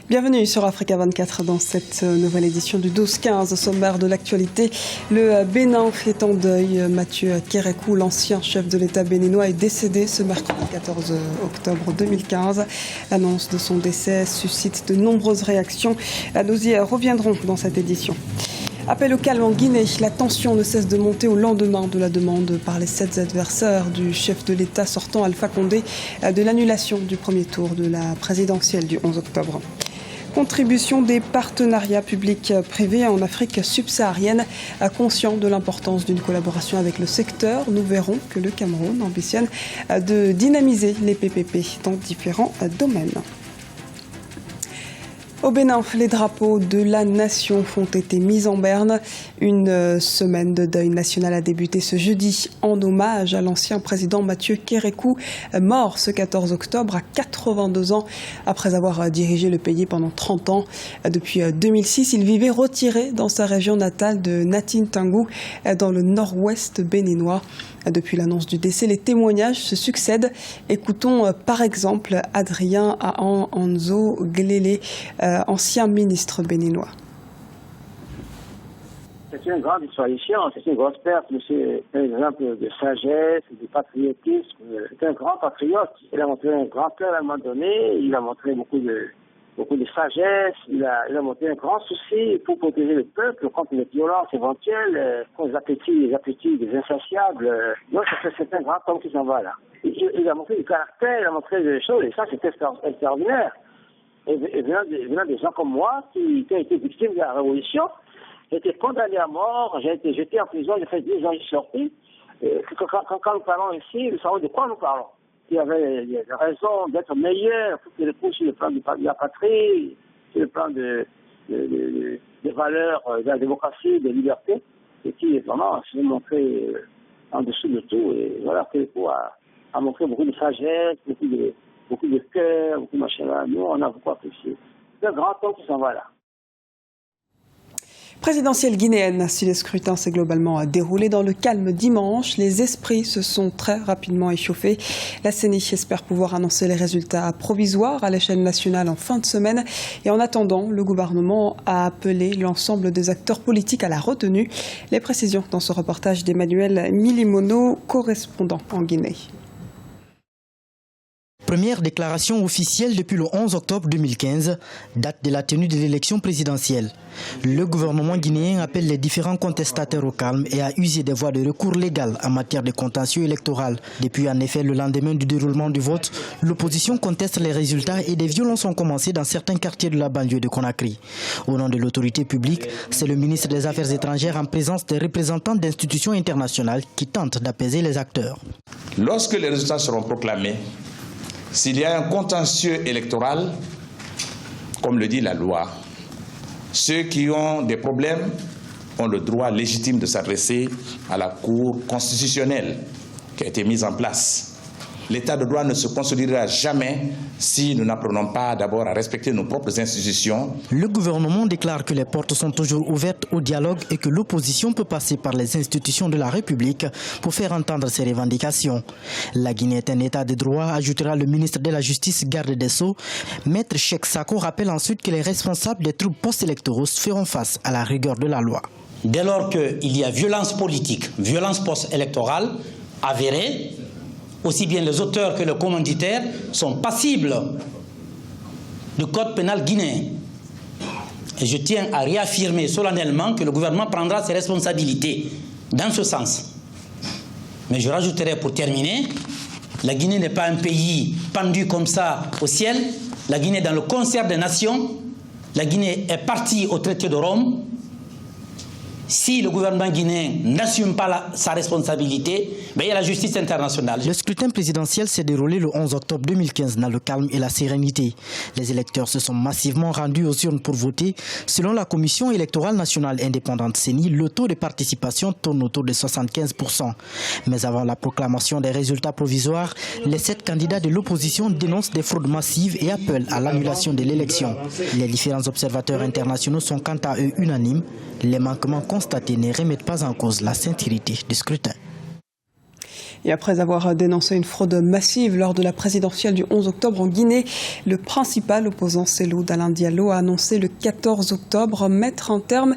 Bienvenue sur Africa 24 dans cette nouvelle édition du 12-15. Au sommaire de l'actualité, le Bénin fait en deuil. Mathieu Kérékou, l'ancien chef de l'État béninois, est décédé ce mercredi 14 octobre 2015. L'annonce de son décès suscite de nombreuses réactions. Nous y reviendrons dans cette édition. Appel au calme en Guinée. La tension ne cesse de monter au lendemain de la demande par les 7 adversaires du chef de l'État sortant Alpha Condé de l'annulation du premier tour de la présidentielle du 11 octobre. Contribution des partenariats publics-privés en Afrique subsaharienne. Conscient de l'importance d'une collaboration avec le secteur, nous verrons que le Cameroun ambitionne de dynamiser les PPP dans différents domaines. Au Bénin, les drapeaux de la nation ont été mis en berne. Une semaine de deuil national a débuté ce jeudi en hommage à l'ancien président Mathieu Kérékou, mort ce 14 octobre à 82 ans après avoir dirigé le pays pendant 30 ans. Depuis 2006, il vivait retiré dans sa région natale de Natin-Tangou, dans le nord-ouest béninois. Depuis l'annonce du décès, les témoignages se succèdent. Écoutons par exemple Adrien Anzo Glélé, ancien ministre béninois. C'est une grande disparition, c'est une grosse perte, c'est un exemple de sagesse, de patriotisme. C'est un grand patriote. Il a montré un grand cœur à un moment donné, il a montré beaucoup de sagesse, il a montré un grand souci pour protéger le peuple contre les violences éventuelles, contre les appétits des insatiables. Donc c'est un grand homme qui s'en va là. Il a montré du caractère, il a montré des choses, et ça c'est extraordinaire. Et venant des gens comme moi, qui ont été victimes de la révolution, j'ai été condamné à mort, j'ai été jeté en prison, j'ai fait 10 ans, je suis sorti. Quand nous parlons ici, nous savons de quoi nous parlons. Il y avait raison d'être meilleur pour sur le plan de la patrie, sur le plan des valeurs de la démocratie, des libertés, et qui vraiment s'est montré en dessous de tout. Et voilà, Kérékou a montré beaucoup de sagesse, beaucoup de cœur, beaucoup de machin là. Nous, on a beaucoup apprécié. C'est un grand homme qui s'en va là. Présidentielle guinéenne, si le scrutin s'est globalement déroulé dans le calme dimanche, les esprits se sont très rapidement échauffés. La CENI espère pouvoir annoncer les résultats provisoires à l'échelle nationale en fin de semaine. Et en attendant, le gouvernement a appelé l'ensemble des acteurs politiques à la retenue. Les précisions dans ce reportage d'Emmanuel Milimono, correspondant en Guinée. Première déclaration officielle depuis le 11 octobre 2015, date de la tenue de l'élection présidentielle. Le gouvernement guinéen appelle les différents contestataires au calme et a usé des voies de recours légales en matière de contentieux électoral. Depuis en effet le lendemain du déroulement du vote, l'opposition conteste les résultats et des violences ont commencé dans certains quartiers de la banlieue de Conakry. Au nom de l'autorité publique, c'est le ministre des Affaires étrangères en présence des représentants d'institutions internationales qui tentent d'apaiser les acteurs. Lorsque les résultats seront proclamés, s'il y a un contentieux électoral, comme le dit la loi, ceux qui ont des problèmes ont le droit légitime de s'adresser à la Cour constitutionnelle qui a été mise en place. L'état de droit ne se consolidera jamais si nous n'apprenons pas d'abord à respecter nos propres institutions. Le gouvernement déclare que les portes sont toujours ouvertes au dialogue et que l'opposition peut passer par les institutions de la République pour faire entendre ses revendications. La Guinée est un état de droit, ajoutera le ministre de la Justice, garde des Sceaux. Maître Cheikh Sako rappelle ensuite que les responsables des troubles post-électoraux feront face à la rigueur de la loi. Dès lors qu'il y a violence politique, violence post-électorale avérée, aussi bien les auteurs que les commanditaires sont passibles du code pénal guinéen. Et je tiens à réaffirmer solennellement que le gouvernement prendra ses responsabilités dans ce sens. Mais je rajouterai pour terminer, la Guinée n'est pas un pays pendu comme ça au ciel. La Guinée est dans le concert des nations. La Guinée est partie au traité de Rome. Si le gouvernement guinéen n'assume pas sa responsabilité, il y a la justice internationale. Le scrutin présidentiel s'est déroulé le 11 octobre 2015 dans le calme et la sérénité. Les électeurs se sont massivement rendus aux urnes pour voter. Selon la Commission électorale nationale indépendante CENI, le taux de participation tourne autour de 75%. Mais avant la proclamation des résultats provisoires, les 7 candidats de l'opposition dénoncent des fraudes massives et appellent à l'annulation de l'élection. Les différents observateurs internationaux sont quant à eux unanimes. Les manquements constatés ne remettent pas en cause la sincérité du scrutin. Et après avoir dénoncé une fraude massive lors de la présidentielle du 11 octobre en Guinée, le principal opposant Cellou Dalein Diallo a annoncé le 14 octobre mettre un terme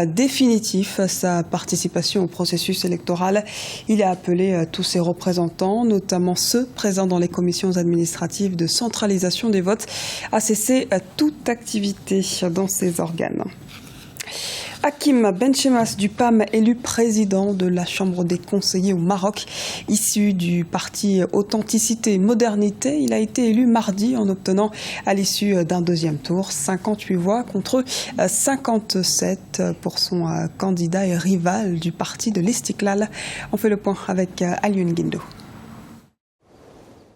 définitif à sa participation au processus électoral. Il a appelé tous ses représentants, notamment ceux présents dans les commissions administratives de centralisation des votes, à cesser toute activité dans ces organes. Hakim Benchemas du PAM, élu président de la Chambre des conseillers au Maroc, issu du parti Authenticité et Modernité. Il a été élu mardi en obtenant à l'issue d'un deuxième tour 58 voix contre 57 pour son candidat et rival du parti de l'Istiklal. On fait le point avec Alioune Guindo.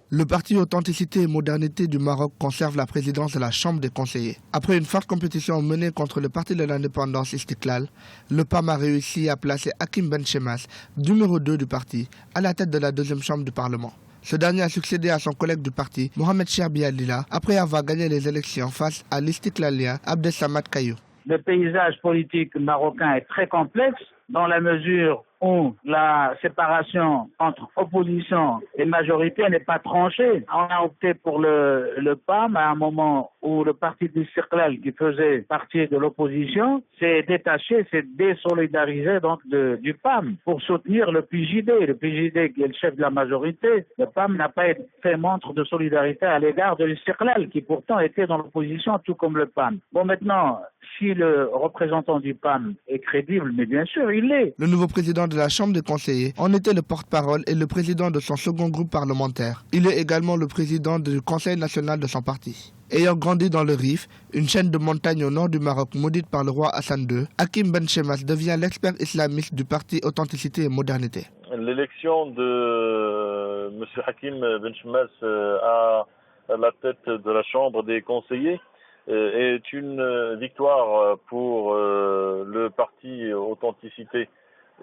Le parti Authenticité et Modernité du Maroc conserve la présidence de la Chambre des conseillers. Après une forte compétition menée contre le parti de l'indépendance Istiklal, le PAM a réussi à placer Hakim Benchemas, numéro 2 du parti, à la tête de la deuxième chambre du Parlement. Ce dernier a succédé à son collègue du parti, Mohamed Cherbi Alila, après avoir gagné les élections face à l'Istiklalien Abdessamad Kayou. Le paysage politique marocain est très complexe dans la mesure où la séparation entre opposition et majorité n'est pas tranchée. On a opté pour le PAM à un moment où le parti d'Istiklal, qui faisait partie de l'opposition, s'est détaché, s'est désolidarisé donc du PAM pour soutenir le PJD. Le PJD qui est le chef de la majorité, le PAM n'a pas fait montre de solidarité à l'égard de l'Istiklal, qui pourtant était dans l'opposition tout comme le PAM. Bon, maintenant, si le représentant du PAM est crédible, mais bien sûr il l'est. Le nouveau président de la Chambre des conseillers en était le porte-parole et le président de son second groupe parlementaire. Il est également le président du Conseil national de son parti. Ayant grandi dans le Rif, une chaîne de montagnes au nord du Maroc maudite par le roi Hassan II, Hakim Benchemas devient l'expert islamiste du parti Authenticité et Modernité. L'élection de M. Hakim Benchemas à la tête de la Chambre des conseillers est une victoire pour le parti Authenticité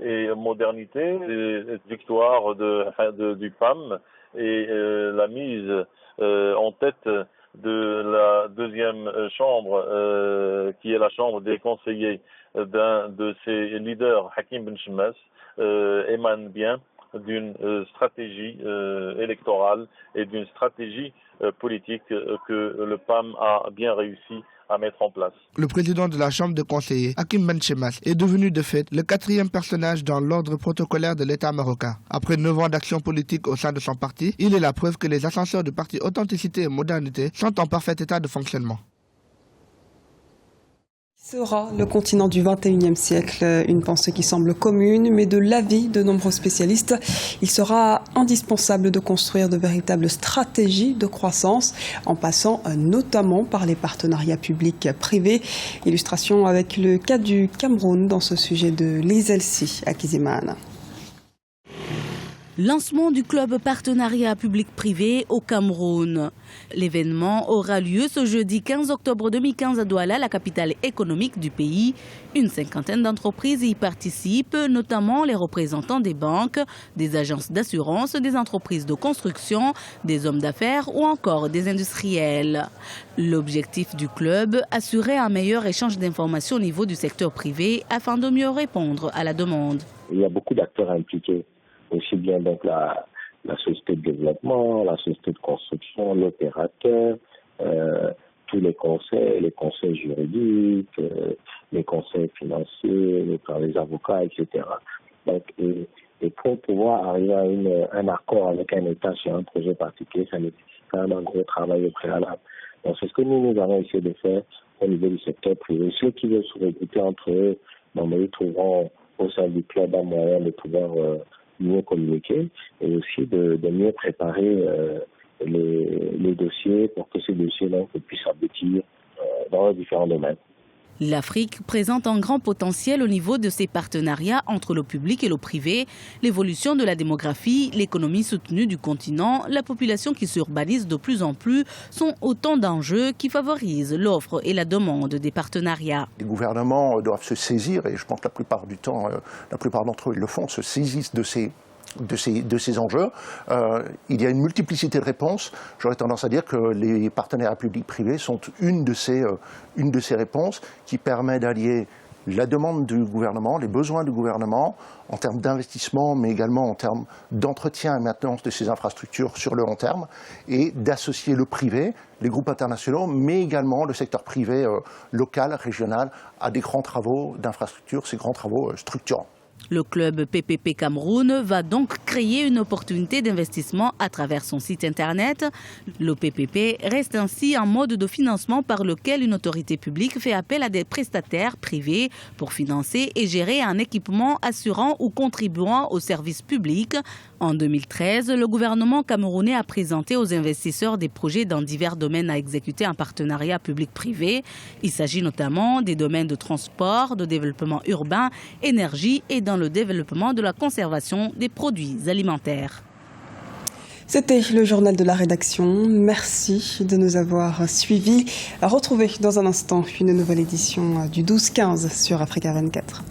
et Modernité, victoire du PAM et la mise en tête de la deuxième chambre, qui est la chambre des conseillers d'un de ses leaders, Hakim Benchemas, émane bien d'une stratégie électorale et d'une stratégie politique que le PAM a bien réussi à mettre en place. Le président de la Chambre des conseillers, Hakim Benchemas, est devenu de fait le quatrième personnage dans l'ordre protocolaire de l'État marocain. Après 9 ans d'action politique au sein de son parti, il est la preuve que les ascenseurs du parti Authenticité et Modernité sont en parfait état de fonctionnement. Sera le continent du XXIe siècle, une pensée qui semble commune, mais de l'avis de nombreux spécialistes, il sera indispensable de construire de véritables stratégies de croissance, en passant notamment par les partenariats publics-privés. Illustration avec le cas du Cameroun dans ce sujet de Lise Elsi à Kizimane. Lancement du club partenariat public-privé au Cameroun. L'événement aura lieu ce jeudi 15 octobre 2015 à Douala, la capitale économique du pays. Une cinquantaine d'entreprises y participent, notamment les représentants des banques, des agences d'assurance, des entreprises de construction, des hommes d'affaires ou encore des industriels. L'objectif du club, assurer un meilleur échange d'informations au niveau du secteur privé afin de mieux répondre à la demande. Il y a beaucoup d'acteurs impliqués. Aussi bien donc la société de développement, la société de construction, l'opérateur, tous les conseils juridiques, les conseils financiers, les avocats, etc. Donc, et pour pouvoir arriver à un accord avec un État sur un projet particulier, ça nécessite quand même un gros travail au préalable. Donc c'est ce que nous avons essayé de faire au niveau du secteur privé. Ceux qui veulent se regrouper entre eux, ils trouveront au sein du club un moyen de pouvoir mieux communiquer et aussi de mieux préparer les dossiers pour que ces dossiers puissent aboutir dans les différents domaines. L'Afrique présente un grand potentiel au niveau de ses partenariats entre le public et le privé, l'évolution de la démographie, l'économie soutenue du continent, la population qui s'urbanise de plus en plus sont autant d'enjeux qui favorisent l'offre et la demande des partenariats. Les gouvernements doivent se saisir, et je pense que la plupart du temps, la plupart d'entre eux ils le font, se saisissent de ces enjeux. Il y a une multiplicité de réponses. J'aurais tendance à dire que les partenariats publics-privés sont une de ces réponses qui permet d'allier la demande du gouvernement, les besoins du gouvernement en termes d'investissement, mais également en termes d'entretien et maintenance de ces infrastructures sur le long terme, et d'associer le privé, les groupes internationaux, mais également le secteur privé local, régional, à des grands travaux d'infrastructures, ces grands travaux structurants. Le club PPP Cameroun va donc créer une opportunité d'investissement à travers son site internet. Le PPP reste ainsi un mode de financement par lequel une autorité publique fait appel à des prestataires privés pour financer et gérer un équipement assurant ou contribuant au service public. En 2013, le gouvernement camerounais a présenté aux investisseurs des projets dans divers domaines à exécuter en partenariat public-privé. Il s'agit notamment des domaines de transport, de développement urbain, énergie et dans le développement de la conservation des produits alimentaires. C'était le journal de la rédaction. Merci de nous avoir suivis. Retrouvez dans un instant une nouvelle édition du 12-15 sur Africa 24.